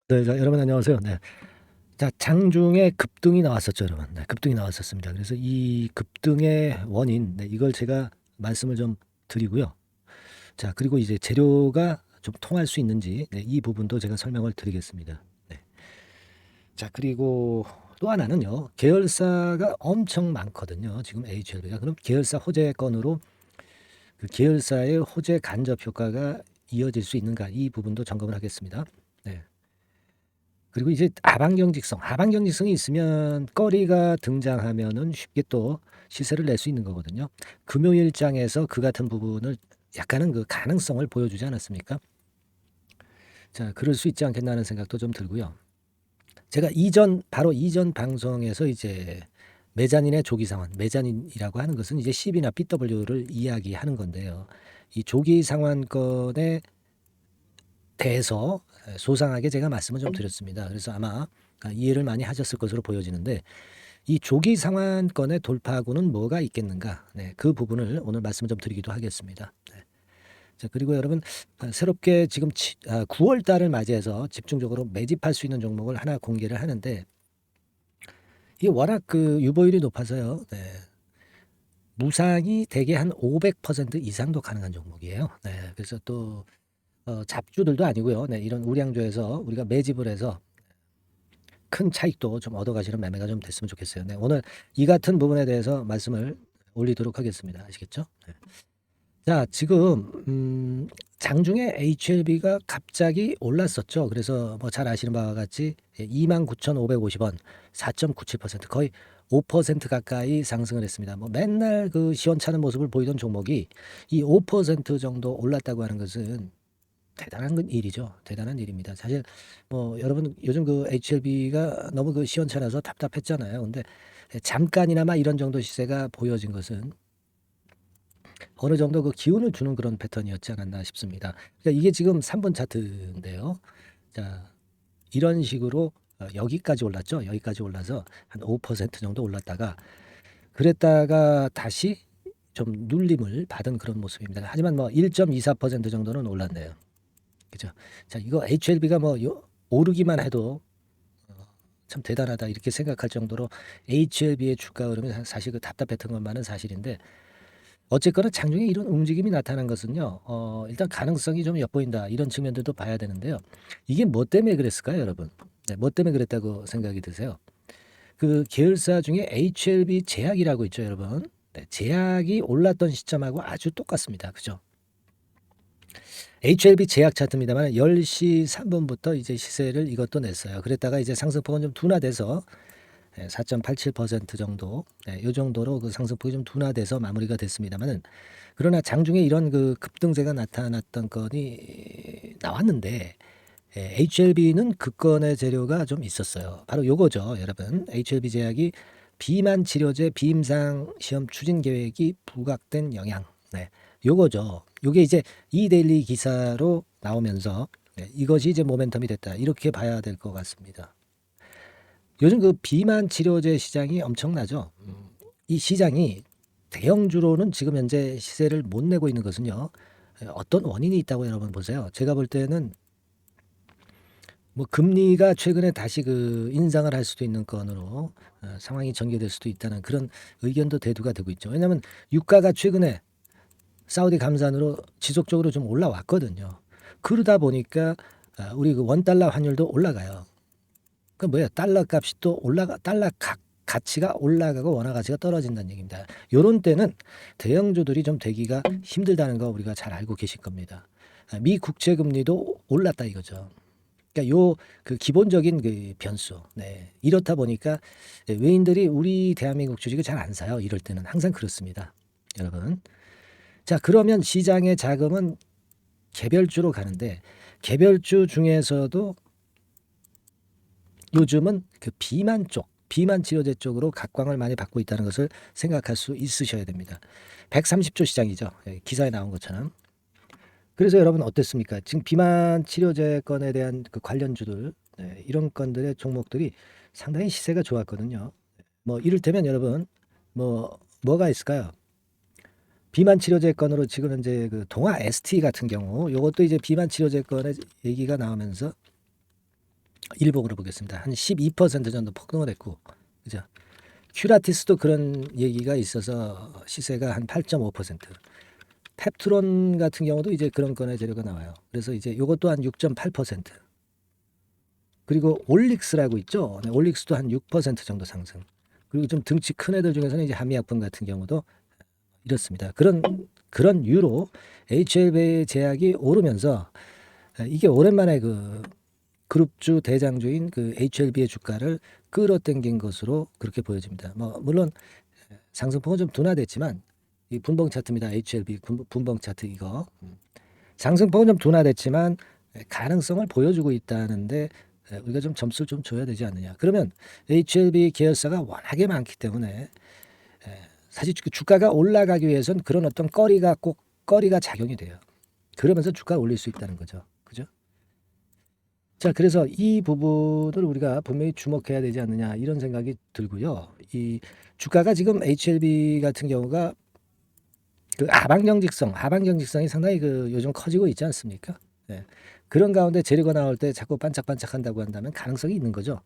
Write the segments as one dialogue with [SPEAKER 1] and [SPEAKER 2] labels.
[SPEAKER 1] 네. 자 여러분 안녕하세요. 네. 자 장중에 급등이 나왔었죠 여러분. 네 급등이 나왔었습니다. 그래서 이 급등의 원인 이걸 제가 말씀을 좀 드리고요. 자 그리고 이제 재료가 좀 통할 수 있는지 이 부분도 제가 설명을 드리겠습니다. 네. 자 그리고 또 하나는요. 계열사가 엄청 많거든요 지금 HLB가. 그럼 계열사 호재 건으로 그 계열사의 호재 간접 효과가 이어질 수 있는가 이 부분도 점검을 하겠습니다. 네. 그리고 이제 하반경직성이 있으면 꺼리가 등장하면은 쉽게 또 시세를 낼 수 있는 거거든요. 금요일장에서 그 같은 부분을 약간은 그 가능성을 보여주지 않았습니까? 자, 그럴 수 있지 않겠나 하는 생각도 좀 들고요. 제가 바로 이전 방송에서 이제 매자닌의 조기 상환, 매자닌이라고 하는 것은 이제 CB나 BW를 이야기하는 건데요. 이 조기 상환권에 대해서 소상하게 제가 말씀을 좀 드렸습니다. 그래서 아마 이해를 많이 하셨을 것으로 보여지는데 이 조기 상환권의 돌파구는 뭐가 있겠는가? 네, 그 부분을 오늘 말씀을 좀 드리기도 하겠습니다. 네. 자, 그리고 여러분 새롭게 지금 9월 달을 맞이해서 집중적으로 매집할 수 있는 종목을 하나 공개를 하는데 이게 워낙 그 유보율이 높아서요. 네. 무상이 대개 한 500% 이상도 가능한 종목이에요. 네. 그래서 또 잡주들도 아니고요. 네, 이런 우량주에서 우리가 매집을 해서 큰 차익도 좀 얻어가시는 매매가 좀 됐으면 좋겠어요. 네, 오늘 이 같은 부분에 대해서 말씀을 올리도록 하겠습니다. 아시겠죠? 네. 자, 지금 장중에 HLB가 갑자기 올랐었죠. 그래서 뭐 잘 아시는 바와 같이 29,550원, 4.97% 거의 5% 가까이 상승을 했습니다. 뭐 맨날 그 시원찮은 모습을 보이던 종목이 이 5% 정도 올랐다고 하는 것은 대단한 일이죠. 대단한 일입니다. 사실 뭐 여러분 요즘 그 HLB가 너무 그 시원찮아서 답답했잖아요. 근데 잠깐이나마 이런 정도 시세가 보여진 것은 어느 정도 그 기운을 주는 그런 패턴이었지 않았나 싶습니다. 그러니까 이게 지금 3분 차트인데요. 자, 이런 식으로 여기까지 올랐죠. 여기까지 올라서 한 5% 정도 올랐다가 그랬다가 다시 좀 눌림을 받은 그런 모습입니다. 하지만 뭐 1.24% 정도는 올랐네요. 그죠? 자, 이거 HLB가 뭐 오르기만 해도 참 대단하다 이렇게 생각할 정도로 HLB의 주가 흐름이 사실 그 답답했던 것만은 사실인데 어쨌거나 장중에 이런 움직임이 나타난 것은요. 일단 가능성이 좀 엿보인다 이런 측면들도 봐야 되는데요. 이게 뭐 때문에 그랬을까요, 여러분? 네, 뭐 때문에 그랬다고 생각이 드세요? 그 계열사 중에 HLB 제약이라고 있죠, 여러분. 네, 제약이 올랐던 시점하고 아주 똑같습니다. 그죠? HLB 제약 차트입니다만 10시 3분부터 이제 시세를 이것도 냈어요. 그랬다가 이제 상승폭은 좀 둔화돼서 4.87% 정도, 요 정도로 그 상승폭이 좀 둔화돼서 마무리가 됐습니다만은 그러나 장중에 이런 그 급등세가 나타났던 건이 나왔는데 HLB는 그 건의 재료가 좀 있었어요. 바로 요거죠, 여러분. HLB 제약이 비만 치료제 비임상 시험 추진 계획이 부각된 영향. 네. 요거죠. 요게 이제 이데일리 기사로 나오면서 이것이 이제 모멘텀이 됐다. 이렇게 봐야 될 것 같습니다. 요즘 그 비만 치료제 시장이 엄청나죠. 이 시장이 대형주로는 지금 현재 시세를 못 내고 있는 것은요. 어떤 원인이 있다고 여러분 보세요. 제가 볼 때는 뭐 금리가 최근에 다시 그 인상을 할 수도 있는 건으로 상황이 전개될 수도 있다는 그런 의견도 대두가 되고 있죠. 왜냐하면 유가가 최근에 사우디 감산으로 지속적으로 좀 올라왔거든요. 그러다 보니까 우리 그 원달러 환율도 올라가요. 그 뭐야? 달러 값이 또 가치가 올라가고 원화 가치가 떨어진다는 얘기입니다. 요런 때는 대형주들이 좀 되기가 힘들다는 거 우리가 잘 알고 계실 겁니다. 미 국채 금리도 올랐다 이거죠. 그러니까 요 그 기본적인 그 변수. 네. 이렇다 보니까 외인들이 우리 대한민국 주식을 잘 안 사요. 이럴 때는 항상 그렇습니다. 여러분. 자, 그러면 시장의 자금은 개별주로 가는데 개별주 중에서도 요즘은 그 비만 치료제 쪽으로 각광을 많이 받고 있다는 것을 생각할 수 있으셔야 됩니다. 130조 시장이죠. 기사에 나온 것처럼. 그래서 여러분 어땠습니까? 지금 비만 치료제 건에 대한 그 관련주들 이런 건들의 종목들이 상당히 시세가 좋았거든요. 뭐 이를테면 여러분 뭐가 있을까요? 비만 치료제 건으로 지금 현재 그 동아 ST 같은 경우 요것도 이제 비만 치료제 건의 얘기가 나오면서 일봉으로 보겠습니다. 한 12% 정도 폭등을 했고, 그죠? 큐라티스도 그런 얘기가 있어서 시세가 한 8.5%. 펩트론 같은 경우도 이제 그런 건의 재료가 나와요. 그래서 이제 이것도 한 6.8%. 그리고 올릭스라고 있죠. 네, 올릭스도 한 6% 정도 상승. 그리고 좀 등치 큰 애들 중에서는 이제 한미약품 같은 경우도 이렇습니다. 그런 이유로 HLB 제약이 오르면서 이게 오랜만에 그 그룹주 대장주인 그 HLB의 주가를 끌어당긴 것으로 그렇게 보여집니다. 뭐 물론 상승폭은 좀 둔화됐지만 이 분봉 차트입니다. HLB 분봉 차트 이거 상승폭은 좀 둔화됐지만 가능성을 보여주고 있다는데 우리가 좀 점수를 좀 줘야 되지 않느냐. 그러면 HLB 계열사가 워낙에 많기 때문에 사실 주가가 올라가기 위해서는 그런 어떤 거리가 작용이 돼요. 그러면서 주가를 올릴 수 있다는 거죠. 그죠? 자, 그래서 이 부분을 우리가 분명히 주목해야 되지 않느냐 이런 생각이 들고요. 이 주가가 지금 HLB 같은 경우가 그 하방경직성이 상당히 그 요즘 커지고 있지 않습니까? 네. 그런 가운데 재료가 나올 때 자꾸 반짝반짝한다고 한다면 가능성이 있는 거죠.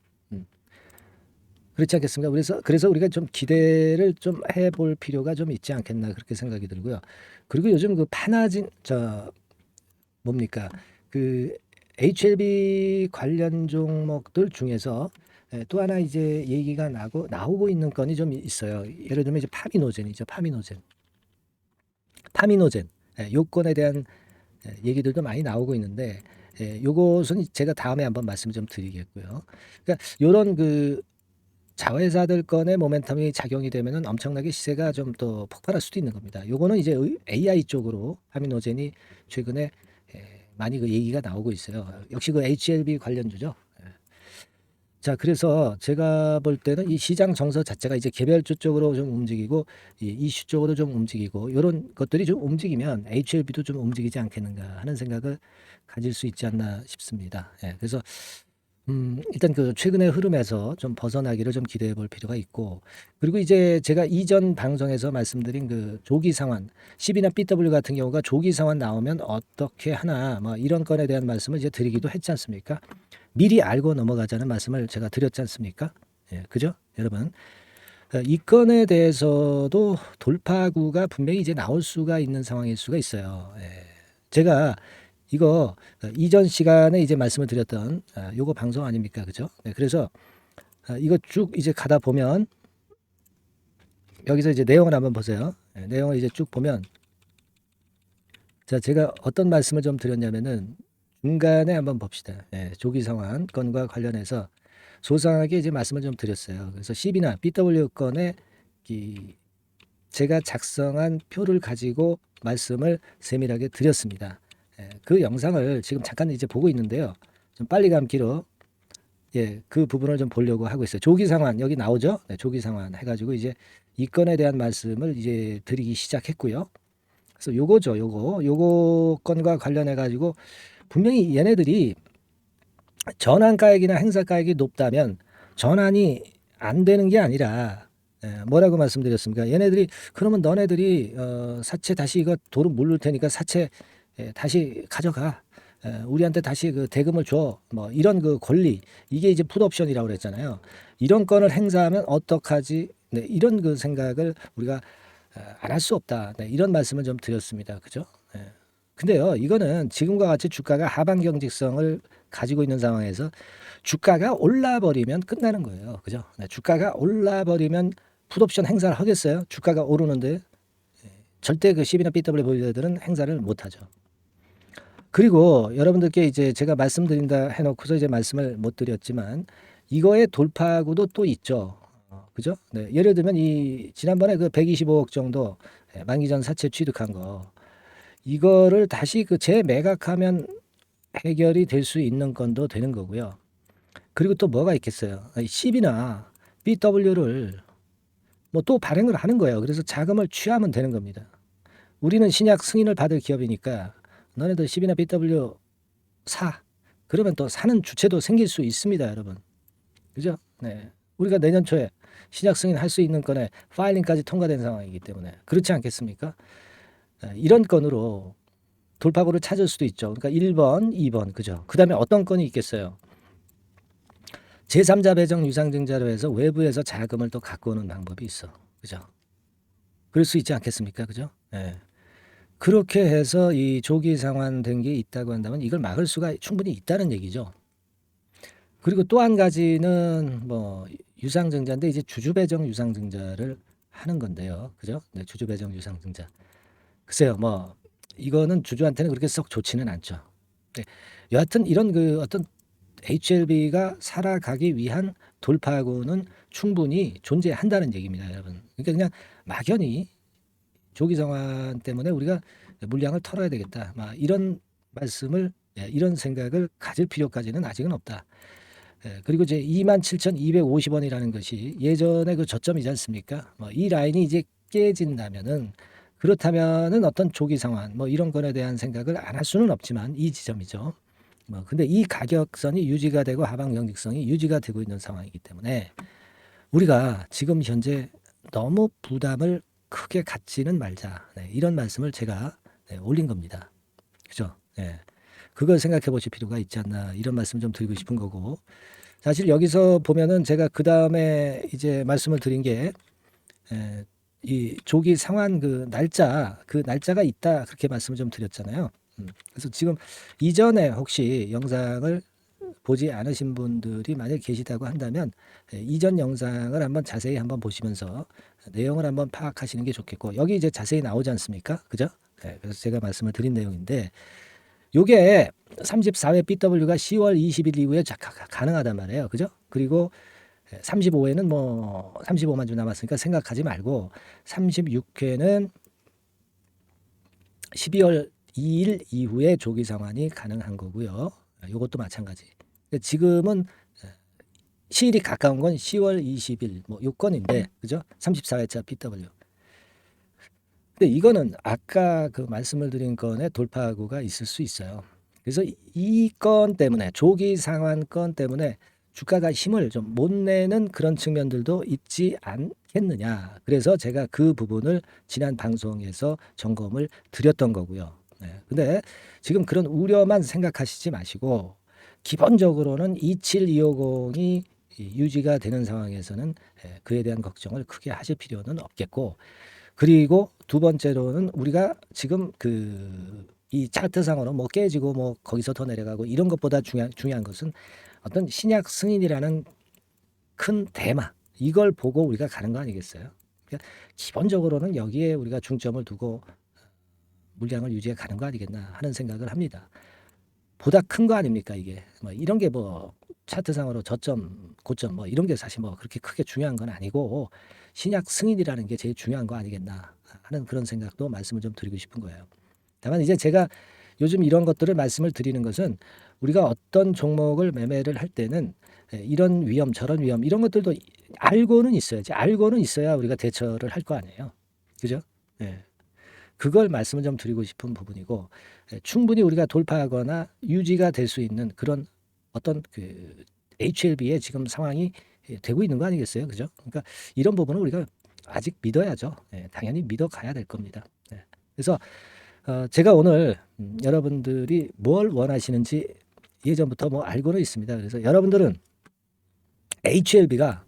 [SPEAKER 1] 그렇지 않겠습니까? 그래서 우리가 좀 기대를 좀 해볼 필요가 좀 있지 않겠나 그렇게 생각이 들고요. 그리고 요즘 그 파나진 뭡니까 그 HLB 관련 종목들 중에서 또 하나 이제 얘기가 나오고 있는 건이 좀 있어요. 예를 들면 이제 파미노젠이죠. 파미노젠 요건에 대한 얘기들도 많이 나오고 있는데 요것은 제가 다음에 한번 말씀 좀 드리겠고요. 그러니까 요런 그 자회사들 건의 모멘텀이 작용이 되면은 엄청나게 시세가 좀 더 폭발할 수도 있는 겁니다. 요거는 이제 AI 쪽으로 파미노젠이 최근에 많이 그 얘기가 나오고 있어요. 역시 그 HLB 관련주죠. 자, 그래서 제가 볼 때는 이 시장 정서 자체가 이제 개별주 쪽으로 좀 움직이고 이 이슈 쪽으로 좀 움직이고 요런 것들이 좀 움직이면 HLB도 좀 움직이지 않겠는가 하는 생각을 가질 수 있지 않나 싶습니다. 그래서 일단 그 최근의 흐름에서 좀 벗어나기를 좀 기대해 볼 필요가 있고, 그리고 이제 제가 이전 방송에서 말씀드린 그 조기 상환, 10이나 BW 같은 경우가 조기 상환 나오면 어떻게 하나, 뭐 이런 건에 대한 말씀을 이제 드리기도 했지 않습니까? 미리 알고 넘어가자는 말씀을 제가 드렸지 않습니까? 그죠? 여러분. 이 건에 대해서도 돌파구가 분명히 이제 나올 수가 있는 상황일 수가 있어요. 제가 이거 이전 시간에 이제 말씀을 드렸던 요거 방송 아닙니까? 그죠? 그래서 이거 쭉 이제 가다 보면 여기서 이제 내용을 한번 보세요. 내용을 이제 쭉 보면 자, 제가 어떤 말씀을 좀 드렸냐면은 중간에 한번 봅시다. 조기 상환 건과 관련해서 소상하게 이제 말씀을 좀 드렸어요. 그래서 CB나 BW 건에 제가 작성한 표를 가지고 말씀을 세밀하게 드렸습니다. 그 영상을 지금 잠깐 이제 보고 있는데요. 좀 빨리 감기로 그 부분을 좀 보려고 하고 있어요. 조기 상환 여기 나오죠? 조기 상환 해가지고 이제 이 건에 대한 말씀을 이제 드리기 시작했고요. 그래서 요거 건과 관련해 가지고 분명히 얘네들이 전환가액이나 행사가액이 높다면 전환이 안 되는 게 아니라 뭐라고 말씀드렸습니까? 얘네들이 그러면 너네들이 사채 다시 이거 도로 물을 테니까 사채 다시 가져가. 우리한테 다시 그 대금을 줘. 뭐 이런 그 권리 이게 이제 풋옵션이라고 그랬잖아요. 이런 건을 행사하면 어떡하지? 네, 이런 그 생각을 우리가 안 할 수 없다. 네, 이런 말씀을 좀 드렸습니다. 그죠? 근데요, 이거는 지금과 같이 주가가 하방 경직성을 가지고 있는 상황에서 주가가 올라버리면 끝나는 거예요. 그죠? 네, 주가가 올라버리면 풋옵션 행사를 하겠어요? 주가가 오르는데 절대 그 10이나 BW 보유자들은 행사를 못 하죠. 그리고 여러분들께 이제 제가 말씀드린다 해놓고서 이제 말씀을 못 드렸지만 이거의 돌파구도 또 있죠. 그죠? 네, 예를 들면 이 지난번에 그 125억 정도 만기전 사채 취득한 거 이거를 다시 그 재매각하면 해결이 될 수 있는 건도 되는 거고요. 그리고 또 뭐가 있겠어요? CB나 BW를 뭐 또 발행을 하는 거예요. 그래서 자금을 취하면 되는 겁니다. 우리는 신약 승인을 받을 기업이니까 너네들 CB나 BW 사. 그러면 또 사는 주체도 생길 수 있습니다, 여러분. 그죠? 네. 우리가 내년 초에 신약 승인 할 수 있는 건에 파일링까지 통과된 상황이기 때문에 그렇지 않겠습니까? 이런 건으로 돌파구를 찾을 수도 있죠. 그러니까 1번, 2번, 그죠? 그 다음에 어떤 건이 있겠어요? 제3자 배정 유상증자로 해서 외부에서 자금을 또 갖고 오는 방법이 있어. 그죠? 그럴 수 있지 않겠습니까? 그죠? 예. 그렇게 해서 이 조기 상환된 게 있다고 한다면 이걸 막을 수가 충분히 있다는 얘기죠. 그리고 또 한 가지는 뭐 유상증자인데 이제 주주배정 유상증자를 하는 건데요. 그죠? 네, 주주배정 유상증자. 글쎄요, 뭐 이거는 주주한테는 그렇게 썩 좋지는 않죠. 네, 여하튼 이런 그 어떤 HLB가 살아가기 위한 돌파구는 충분히 존재한다는 얘기입니다, 여러분. 그러니까 그냥 막연히 조기 상환 때문에 우리가 물량을 털어야 되겠다, 막 이런 말씀을, 이런 생각을 가질 필요까지는 아직은 없다. 그리고 이제 27,250원이라는 것이 예전에 그 저점이지 않습니까? 뭐 이 라인이 이제 깨진다면은, 그렇다면은 어떤 조기 상환 뭐 이런 거에 대한 생각을 안 할 수는 없지만 이 지점이죠. 뭐 근데 이 가격선이 유지가 되고 하방 경직성이 유지가 되고 있는 상황이기 때문에 우리가 지금 현재 너무 부담을 크게 갖지는 말자. 네, 이런 말씀을 제가 올린 겁니다. 그죠? 네. 그걸 생각해 보실 필요가 있지 않나, 이런 말씀 좀 드리고 싶은 거고, 사실 여기서 보면은 제가 그 다음에 이제 말씀을 드린 게, 이 조기 상환 그 날짜가 있다, 그렇게 말씀을 좀 드렸잖아요. 그래서 지금 이전에 혹시 영상을 보지 않으신 분들이 만약 계시다고 한다면 이전 영상을 한번 자세히 한번 보시면서 내용을 한번 파악하시는 게 좋겠고, 여기 이제 자세히 나오지 않습니까? 그죠? 그래서 제가 말씀을 드린 내용인데, 요게 34회 BW가 10월 20일 이후에 가능하단 말이에요. 그죠? 그리고 35회는 뭐 35만 주 남았으니까 생각하지 말고, 36회는 12월 2일 이후에 조기 상환이 가능한 거고요. 이것도 마찬가지. 지금은 시일이 가까운 건 10월 20일 뭐 요건인데, 그죠? 34회차 BW. 근데 이거는 아까 그 말씀을 드린 건에 돌파구가 있을 수 있어요. 그래서 이 건 때문에, 조기 상환 건 때문에 주가가 힘을 좀 못 내는 그런 측면들도 있지 않겠느냐. 그래서 제가 그 부분을 지난 방송에서 점검을 드렸던 거고요. 근데 지금 그런 우려만 생각하시지 마시고, 기본적으로는 27250이 유지가 되는 상황에서는 그에 대한 걱정을 크게 하실 필요는 없겠고, 그리고 두 번째로는 우리가 지금 이 차트상으로 뭐 깨지고 뭐 거기서 더 내려가고 이런 것보다 중요한 것은 어떤 신약 승인이라는 큰 테마, 이걸 보고 우리가 가는 거 아니겠어요? 그러니까 기본적으로는 여기에 우리가 중점을 두고 물량을 유지해 가는 거 아니겠나 하는 생각을 합니다. 보다 큰 거 아닙니까 이게? 뭐 이런 게 뭐 차트상으로 저점, 고점 뭐 이런 게 사실 뭐 그렇게 크게 중요한 건 아니고, 신약 승인이라는 게 제일 중요한 거 아니겠나 하는 그런 생각도 말씀을 좀 드리고 싶은 거예요. 다만 이제 제가 요즘 이런 것들을 말씀을 드리는 것은, 우리가 어떤 종목을 매매를 할 때는 이런 위험, 저런 위험, 이런 것들도 알고는 있어야지. 알고는 있어야 우리가 대처를 할 거 아니에요. 그죠? 예. 그걸 말씀을 좀 드리고 싶은 부분이고, 충분히 우리가 돌파하거나 유지가 될 수 있는 그런 어떤 그 HLB의 지금 상황이 되고 있는 거 아니겠어요? 그죠? 그러니까 이런 부분은 우리가 아직 믿어야죠. 당연히 믿어 가야 될 겁니다. 그래서 제가 오늘 여러분들이 뭘 원하시는지 예전부터 뭐 알고는 있습니다. 그래서 여러분들은 HLB가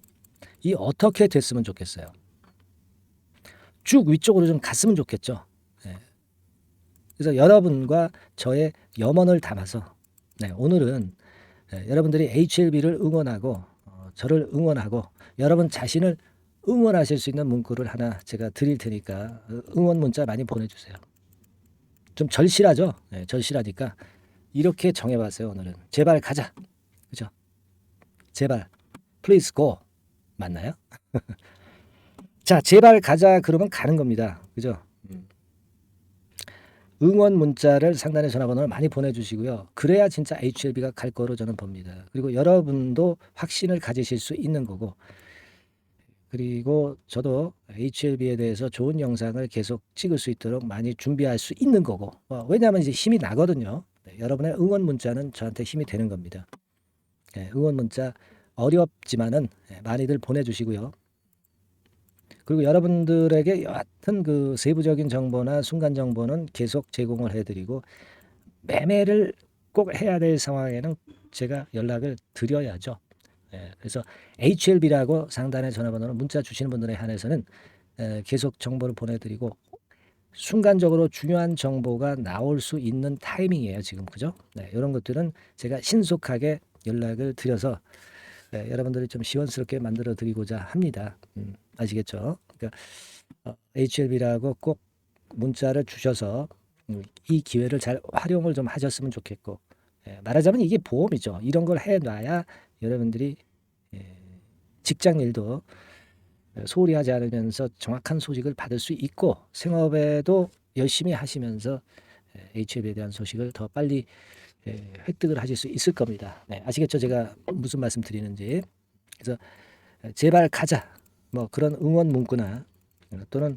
[SPEAKER 1] 이 어떻게 됐으면 좋겠어요? 쭉 위쪽으로 좀 갔으면 좋겠죠. 그래서 여러분과 저의 염원을 담아서 오늘은 여러분들이 HLB를 응원하고 저를 응원하고 여러분 자신을 응원하실 수 있는 문구를 하나 제가 드릴 테니까 응원 문자 많이 보내주세요. 좀 절실하죠? 절실하니까 이렇게 정해봤어요. 오늘은 제발 가자. 그죠? 제발 please go. 맞나요? 자, 제발 가자 그러면 가는 겁니다. 그죠? 응원 문자를 상단의 전화번호를 많이 보내주시고요. 그래야 진짜 HLB가 갈 거로 저는 봅니다. 그리고 여러분도 확신을 가지실 수 있는 거고, 그리고 저도 HLB에 대해서 좋은 영상을 계속 찍을 수 있도록 많이 준비할 수 있는 거고, 왜냐하면 이제 힘이 나거든요. 여러분의 응원 문자는 저한테 힘이 되는 겁니다. 응원 문자 어렵지만은 많이들 보내주시고요. 그리고 여러분들에게 여하튼 그 세부적인 정보나 순간 정보는 계속 제공을 해드리고, 매매를 꼭 해야 될 상황에는 제가 연락을 드려야죠. 그래서 HLB라고 상단에 전화번호는 문자 주시는 분들에 한해서는 계속 정보를 보내드리고 순간적으로 중요한 정보가 나올 수 있는 타이밍이에요, 지금. 그죠? 이런 것들은 제가 신속하게 연락을 드려서 여러분들이 좀 시원스럽게 만들어 드리고자 합니다. 아시겠죠? 그러니까 HLB라고 꼭 문자를 주셔서 이 기회를 잘 활용을 좀 하셨으면 좋겠고, 말하자면 이게 보험이죠. 이런 걸 해놔야 여러분들이 직장 일도 소홀히 하지 않으면서 정확한 소식을 받을 수 있고, 생업에도 열심히 하시면서 HLB에 대한 소식을 더 빨리 획득을 하실 수 있을 겁니다. 아시겠죠? 제가 무슨 말씀 드리는지. 그래서 제발 가자, 뭐 그런 응원 문구나 또는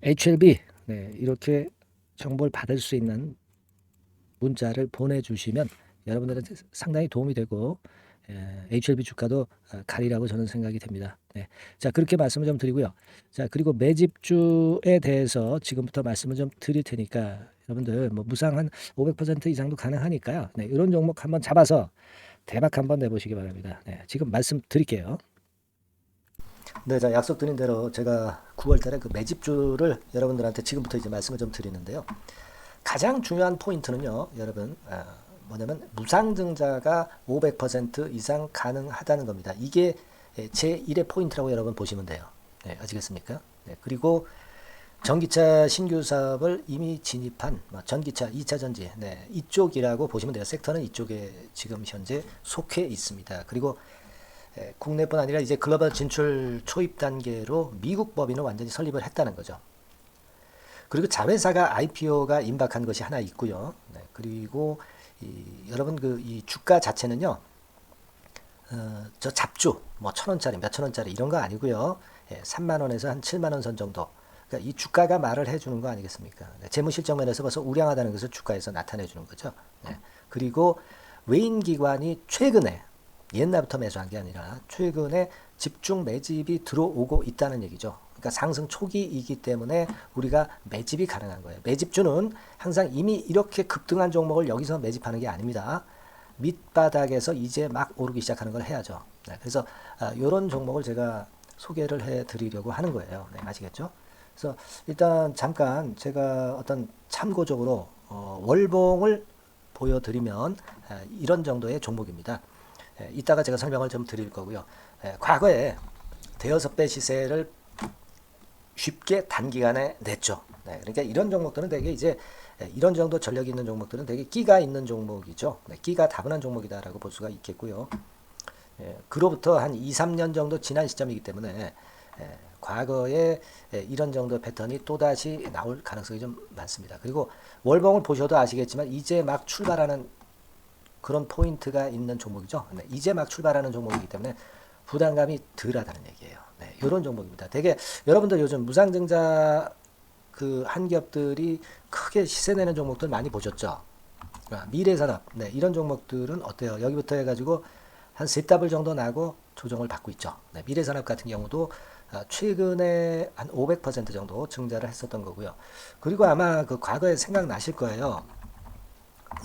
[SPEAKER 1] HLB 이렇게 정보를 받을 수 있는 문자를 보내주시면 여러분들한테 상당히 도움이 되고 HLB 주가도 가리라고 저는 생각이 됩니다. 자, 그렇게 말씀을 좀 드리고요. 자, 그리고 매집주에 대해서 지금부터 말씀을 좀 드릴 테니까 여러분들 뭐 무상 한 500% 이상도 가능하니까요. 이런 종목 한번 잡아서 대박 한번 내보시기 바랍니다. 지금 말씀 드릴게요. 네, 자, 약속드린 대로 제가 9월 달에 그 매집주를 여러분들한테 지금부터 이제 말씀을 좀 드리는데요. 가장 중요한 포인트는요, 여러분, 뭐냐면 무상증자가 500% 이상 가능하다는 겁니다. 이게 제1의 포인트라고 여러분 보시면 돼요. 아시겠습니까? 그리고 전기차 신규 사업을 이미 진입한 전기차 2차 전지 이쪽이라고 보시면 돼요. 섹터는 이쪽에 지금 현재 속해 있습니다. 그리고 국내뿐 아니라 이제 글로벌 진출 초입 단계로 미국 법인을 완전히 설립을 했다는 거죠. 그리고 자회사가 IPO가 임박한 것이 하나 있고요. 그리고 여러분 이 주가 자체는요, 저 잡주 뭐 1,000원짜리 몇 천원짜리 이런 거 아니고요. 3만 원에서 한 7만 원 선 정도. 그러니까 이 주가가 말을 해주는 거 아니겠습니까? 재무실적 면에서 벌써 우량하다는 것을 주가에서 나타내 주는 거죠. 그리고 외인 기관이 최근에 옛날부터 매수한 게 아니라 최근에 집중 매집이 들어오고 있다는 얘기죠. 그러니까 상승 초기이기 때문에 우리가 매집이 가능한 거예요. 매집주는 항상 이미 이렇게 급등한 종목을 여기서 매집하는 게 아닙니다. 밑바닥에서 이제 막 오르기 시작하는 걸 해야죠. 그래서 이런 종목을 제가 소개를 해드리려고 하는 거예요. 아시겠죠? 그래서 일단 잠깐 제가 어떤 참고적으로 월봉을 보여드리면 이런 정도의 종목입니다. 이따가 제가 설명을 좀 드릴 거고요. 과거에 대여섯 배 시세를 쉽게 단기간에 냈죠. 그러니까 이런 종목들은 되게 이제 이런 정도 전력이 있는 종목들은 되게 끼가 있는 종목이죠. 끼가 다분한 종목이다라고 볼 수가 있겠고요. 그로부터 한 2, 3년 정도 지난 시점이기 때문에 과거에 이런 정도 패턴이 또다시 나올 가능성이 좀 많습니다. 그리고 월봉을 보셔도 아시겠지만 이제 막 출발하는 그런 포인트가 있는 종목이죠. 이제 막 출발하는 종목이기 때문에 부담감이 덜하다는 얘기예요. 이런 종목입니다. 되게 여러분들 요즘 무상증자 그 한 기업들이 크게 시세 내는 종목들 많이 보셨죠? 미래산업 이런 종목들은 어때요? 여기부터 해가지고 한 세 더블 정도 나고 조정을 받고 있죠. 미래산업 같은 경우도 최근에 한 500% 정도 증자를 했었던 거고요. 그리고 아마 그 과거에 생각나실 거예요.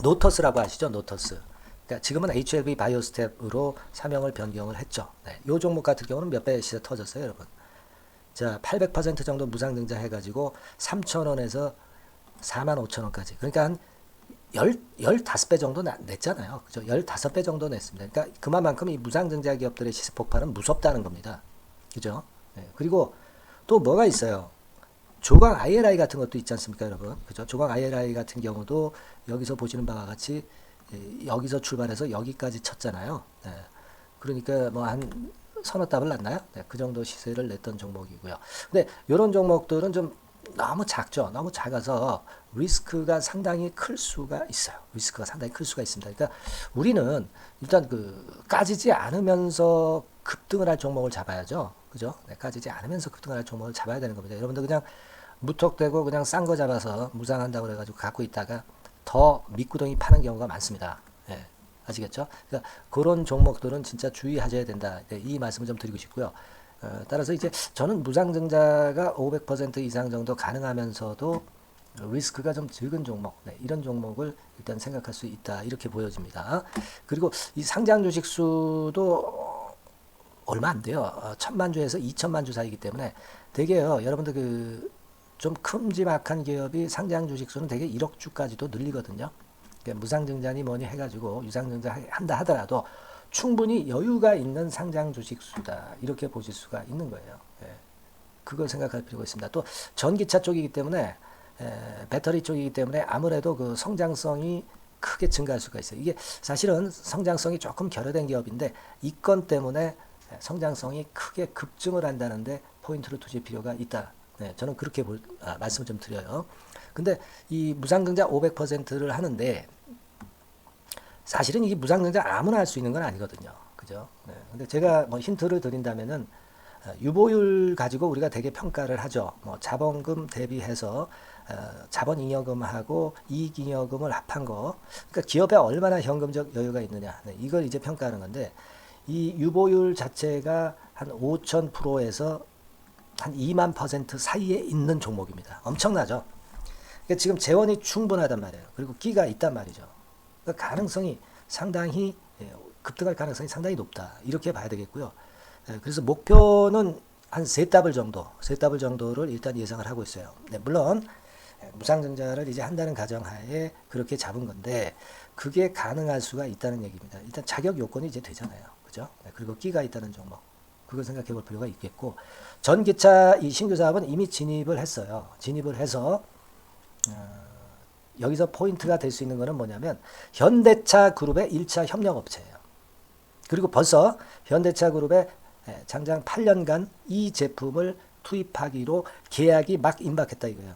[SPEAKER 1] 노터스라고 아시죠? 노터스. 그러니까 지금은 HLB 바이오스텝으로 사명을 변경을 했죠. 이 종목 같은 경우는 몇 배 시세 터졌어요, 여러분. 자, 800% 정도 무상증자 해가지고 3,000원에서 45,000원까지. 그러니까 한 15배 정도 냈잖아요. 그죠? 15배 정도 냈습니다. 그러니까 그만큼 이 무상증자 기업들의 시세 폭발은 무섭다는 겁니다. 그죠? 그리고 또 뭐가 있어요? 조광 ILI 같은 것도 있지 않습니까, 여러분? 그죠? 조광 ILI 같은 경우도 여기서 보시는 바와 같이 여기서 출발해서 여기까지 쳤잖아요. 그러니까 뭐 한 서너 답을 났나요? 그 정도 시세를 냈던 종목이고요. 근데 이런 종목들은 좀 너무 작죠. 너무 작아서 리스크가 상당히 클 수가 있어요. 리스크가 상당히 클 수가 있습니다. 그러니까 우리는 일단 까지지 않으면서 급등을 할 종목을 잡아야죠. 그죠? 까지지 않으면서 급등을 할 종목을 잡아야 되는 겁니다. 여러분들 그냥 무턱대고 그냥 싼 거 잡아서 무상한다고 그래가지고 갖고 있다가 더 밑구덩이 파는 경우가 많습니다. 아시겠죠? 그러니까 그런 종목들은 진짜 주의하셔야 된다. 이 말씀을 좀 드리고 싶고요. 따라서 이제 저는 무상증자가 500% 이상 정도 가능하면서도 리스크가 좀 적은 종목, 이런 종목을 일단 생각할 수 있다. 이렇게 보여집니다. 그리고 이 상장 주식 수도 얼마 안 돼요. 1,000만 주에서 2천만 주 사이기 때문에 되게요. 여러분들 그 좀 큼지막한 기업이 상장 주식 수는 되게 1억 주까지도 늘리거든요. 그러니까 무상증자니 뭐니 해가지고 유상증자 한다 하더라도 충분히 여유가 있는 상장 주식 수다. 이렇게 보실 수가 있는 거예요. 예. 그걸 생각할 필요가 있습니다. 또 전기차 쪽이기 때문에 배터리 쪽이기 때문에 아무래도 그 성장성이 크게 증가할 수가 있어요. 이게 사실은 성장성이 조금 결여된 기업인데 이 건 때문에 성장성이 크게 급증을 한다는데 포인트를 두실 필요가 있다. 네, 저는 그렇게 말씀을 좀 드려요. 근데 이 무상증자 500%를 하는데 사실은 이게 무상증자 아무나 할 수 있는 건 아니거든요. 그죠? 네, 근데 제가 뭐 힌트를 드린다면은 유보율 가지고 우리가 되게 평가를 하죠. 뭐 자본금 대비해서 자본잉여금하고 이익잉여금을 합한 거. 그러니까 기업에 얼마나 현금적 여유가 있느냐. 네, 이걸 이제 평가하는 건데 이 유보율 자체가 한 5,000%에서 한 2만% 사이에 있는 종목입니다. 엄청나죠? 그러니까 지금 재원이 충분하단 말이에요. 그리고 끼가 있단 말이죠. 그러니까 가능성이 상당히 급등할 가능성이 상당히 높다. 이렇게 봐야 되겠고요. 그래서 목표는 한 세 더블 정도를 일단 예상을 하고 있어요. 네, 물론 무상증자를 이제 한다는 가정하에 그렇게 잡은 건데 그게 가능할 수가 있다는 얘기입니다. 일단 자격 요건이 이제 되잖아요. 그죠? 네, 그리고 끼가 있다는 종목. 그걸 생각해 볼 필요가 있겠고 전기차 이 신규 사업은 이미 진입을 했어요. 진입을 해서 여기서 포인트가 될 수 있는 거는 뭐냐면 현대차 그룹의 1차 협력업체예요. 그리고 벌써 현대차 그룹의 장장 8년간 이 제품을 투입하기로 계약이 막 임박했다 이거예요.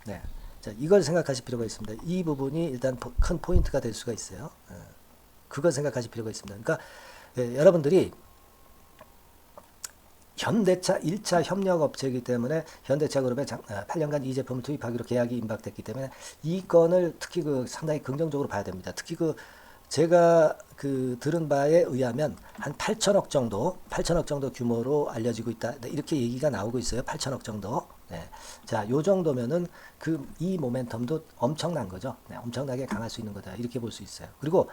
[SPEAKER 1] 네. 자, 이걸 생각하실 필요가 있습니다. 이 부분이 일단 큰 포인트가 될 수가 있어요. 그걸 생각하실 필요가 있습니다. 그러니까 여러분들이 현대차 1차 협력업체이기 때문에 현대차 그룹에 8년간 이 제품을 투입하기로 계약이 임박됐기 때문에 이 건을 특히 그 상당히 긍정적으로 봐야 됩니다. 특히 그 제가 그 들은 바에 의하면 한 8천억 정도 규모로 알려지고 있다. 네, 이렇게 얘기가 나오고 있어요. 8천억 정도. 네. 자, 요 정도면은 그 이 모멘텀도 엄청난 거죠. 네, 엄청나게 강할 수 있는 거다. 이렇게 볼 수 있어요. 그리고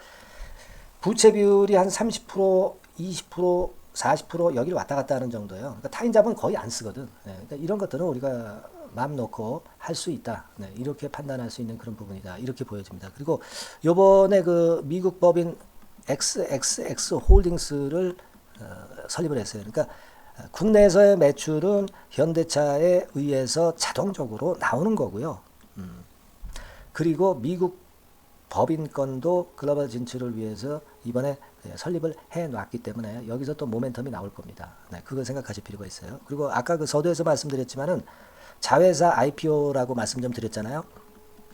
[SPEAKER 1] 부채 비율이 한 30%, 20%, 40% 여기를 왔다 갔다 하는 정도예요. 그러니까 타인자본 거의 안 쓰거든. 네, 그러니까 이런 것들은 우리가 마음 놓고 할 수 있다. 네, 이렇게 판단할 수 있는 그런 부분이다. 이렇게 보여집니다. 그리고 요번에 그 미국 법인 XXX 홀딩스를 설립을 했어요. 그러니까 국내에서의 매출은 현대차에 의해서 자동적으로 나오는 거고요. 그리고 미국 법인권도 글로벌 진출을 위해서 이번에 설립을 해 놨기 때문에 여기서 또 모멘텀이 나올 겁니다. 네, 그걸 생각하실 필요가 있어요. 그리고 아까 그 서두에서 말씀드렸지만은 자회사 IPO라고 말씀 좀 드렸잖아요.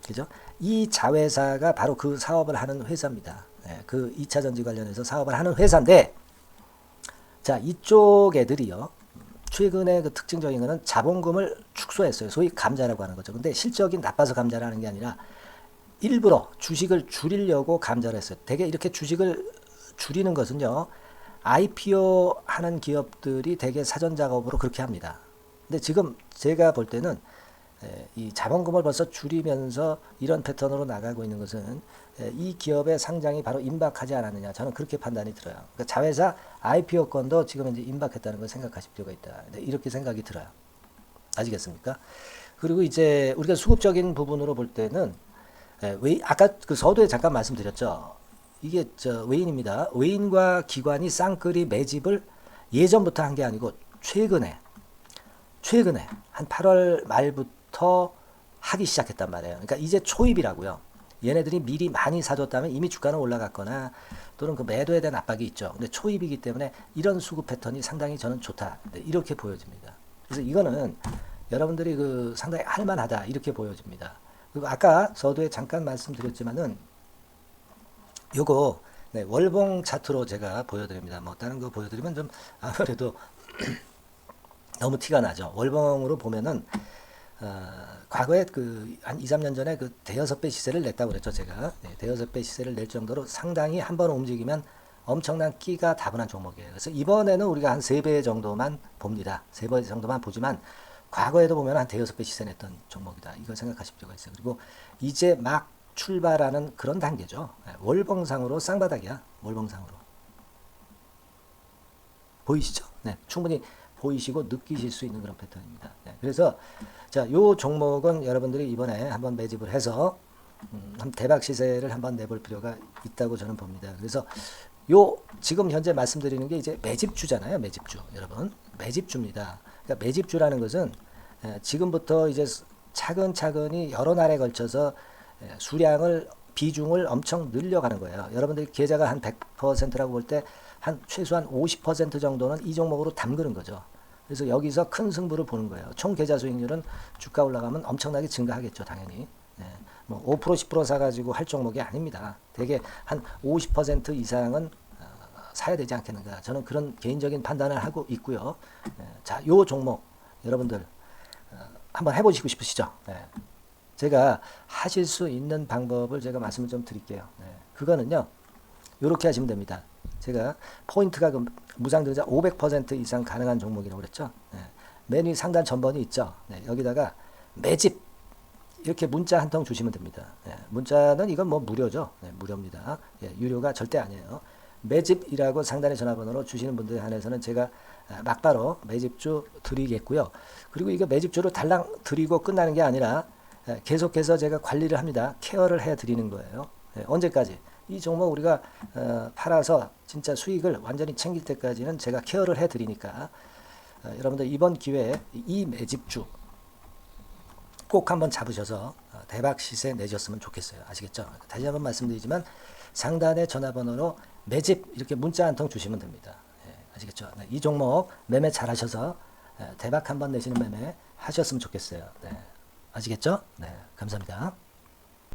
[SPEAKER 1] 그죠? 이 자회사가 바로 그 사업을 하는 회사입니다. 네, 그 2차 전지 관련해서 사업을 하는 회사인데 자, 이쪽 애들이요. 최근에 그 특징적인 거는 자본금을 축소했어요. 소위 감자라고 하는 거죠. 근데 실적이 나빠서 감자를 하는 게 아니라 일부러 주식을 줄이려고 감자를 했어요. 되게 이렇게 주식을 줄이는 것은요. IPO 하는 기업들이 되게 사전 작업으로 그렇게 합니다. 근데 지금 제가 볼 때는 이 자본금을 벌써 줄이면서 이런 패턴으로 나가고 있는 것은 이 기업의 상장이 바로 임박하지 않았느냐. 저는 그렇게 판단이 들어요. 그러니까 자회사 IPO권도 지금 이제 임박했다는 걸 생각하실 필요가 있다. 이렇게 생각이 들어요. 아시겠습니까? 그리고 이제 우리가 수급적인 부분으로 볼 때는 아까 그 서두에 잠깐 말씀드렸죠. 이게 외인입니다. 외인과 기관이 쌍끌이 매집을 예전부터 한 게 아니고 최근에 한 8월 말부터 하기 시작했단 말이에요. 그러니까 이제 초입이라고요. 얘네들이 미리 많이 사줬다면 이미 주가는 올라갔거나 또는 그 매도에 대한 압박이 있죠. 근데 초입이기 때문에 이런 수급 패턴이 상당히 저는 좋다. 이렇게 보여집니다. 그래서 이거는 여러분들이 그 상당히 할만하다. 이렇게 보여집니다. 그리고 아까 서두에 잠깐 말씀드렸지만은 요거 월봉 차트로 제가 보여드립니다. 뭐 다른 거 보여드리면 좀 아무래도 너무 티가 나죠. 월봉으로 보면은 과거에 그 한 2, 3년 전에 그 대여섯 배 시세를 냈다고 그랬죠, 제가. 네, 대여섯 배 시세를 낼 정도로 상당히 한번 움직이면 엄청난 끼가 다분한 종목이에요. 그래서 이번에는 우리가 한 3배 정도만 봅니다. 3배 정도만 보지만 과거에도 보면 한 대여섯 배 시세 냈던 종목이다. 이걸 생각하실 필요가 있어요. 그리고 이제 막 출발하는 그런 단계죠. 월봉상으로 쌍바닥이야. 월봉상으로. 보이시죠? 네, 충분히 보이시고 느끼실 수 있는 그런 패턴입니다. 네, 그래서 자, 요 종목은 여러분들이 이번에 한번 매집을 해서 대박 시세를 한번 내볼 필요가 있다고 저는 봅니다. 그래서 요 지금 현재 말씀드리는 게 이제 매집주잖아요. 매집주. 여러분, 매집주입니다. 그러니까 매집주라는 것은 지금부터 이제 차근차근히 여러 날에 걸쳐서 수량을 비중을 엄청 늘려가는 거예요. 여러분들이 계좌가 한 100%라고 볼 때 한 최소한 50% 정도는 이 종목으로 담그는 거죠. 그래서 여기서 큰 승부를 보는 거예요. 총 계좌 수익률은 주가 올라가면 엄청나게 증가하겠죠, 당연히. 네. 뭐 5% 10% 사가지고 할 종목이 아닙니다. 되게 한 50% 이상은 사야 되지 않겠는가. 저는 그런 개인적인 판단을 하고 있고요. 자, 요 종목 여러분들 한번 해보시고 싶으시죠? 네. 제가 하실 수 있는 방법을 제가 말씀을 좀 드릴게요. 네. 그거는요, 이렇게 하시면 됩니다. 제가 포인트가 무상증자 500% 이상 가능한 종목이라고 그랬죠. 네. 맨 위 상단 전번이 있죠. 네. 여기다가 매집 이렇게 문자 한 통 주시면 됩니다. 네. 문자는 이건 뭐 무료죠. 네. 무료입니다. 예, 유료가 절대 아니에요. 매집이라고 상단의 전화번호로 주시는 분들에 한해서는 제가 막바로 매집주 드리겠고요. 그리고 이거 매집주로 달랑 드리고 끝나는 게 아니라 계속해서 제가 관리를 합니다. 케어를 해 드리는 거예요. 언제까지? 이 종목 우리가 팔아서 진짜 수익을 완전히 챙길 때까지는 제가 케어를 해 드리니까 여러분들 이번 기회에 이 매집주 꼭 한번 잡으셔서 대박 시세 내셨으면 좋겠어요. 아시겠죠? 다시 한번 말씀드리지만 상단의 전화번호로 매집 이렇게 문자 한 통 주시면 됩니다. 아시겠죠? 네, 이 종목 매매 잘 하셔서 대박 한번 내시는 매매 하셨으면 좋겠어요. 네, 아시겠죠? 네, 감사합니다.